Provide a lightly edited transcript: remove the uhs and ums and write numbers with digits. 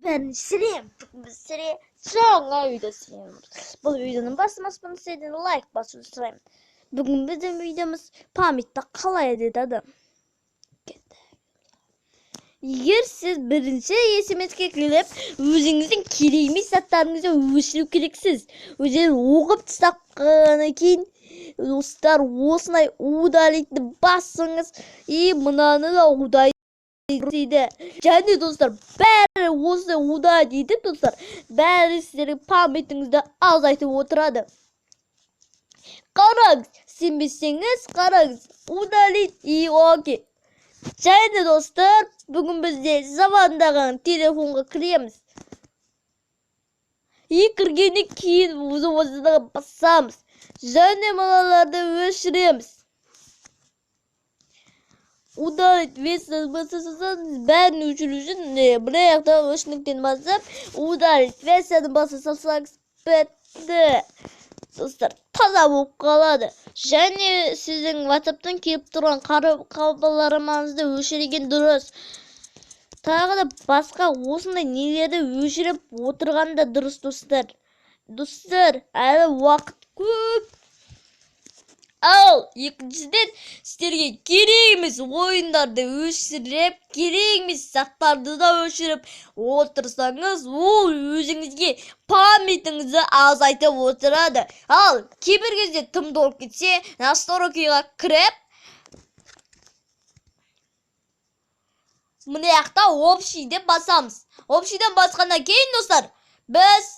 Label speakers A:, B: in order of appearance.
A: Ben Sireyim. Bugün Sireyim. Sonra video sürüyoruz. Bu videonun basmasını istediğiniz like basın süreyim. Bugün bizim videomuz Pamit'te kalay dedi adam. Eğer siz birinci esimizge gelip özünüzün kireymiş satlarınızı öşürüp gereksiz. Özünü oğup tıstakkanı keyin dostlar osınay udalikti bassınız. Mınаны da uday deydi. Және dostlar bәрі осы uda deydi dostlar. Bәрі sizlerin pametinizde azaytып отырады. Қараңыз, сенбесеңіз қараңыз. Удалить и окей. Және dostlar bugün biz de zamandagı telefonga kiреміз. Kirgенден кейін өзімізді басамыз. Және мыналарды өшіреміз. Удалить басасаңыз бәрін өшіру үшін бір аяқта өшініктен басып, удалить баса салсаңыз бітті. Достар, таза болып қалады. Және сіздің WhatsApp'тан келіп тұрған хабарларыңызды өшірген дұрыс. Тағы да басқа осындай нелерді өшіріп отырғанда дұрыс достар. Достар, әлі уақыт көп. Ал, екіншіден сіздерге керек емес ойындарды өшіріп, керек емес заттарды да өшіріп отырсаңыз, ол өзіңізге памятіңізді азайтып отырады. Ал, кейбір кезде тым толып кетсе, настройкаға кіріп, мына жақта общий деп басамыз. Общийден басқаннан кейін достар, біз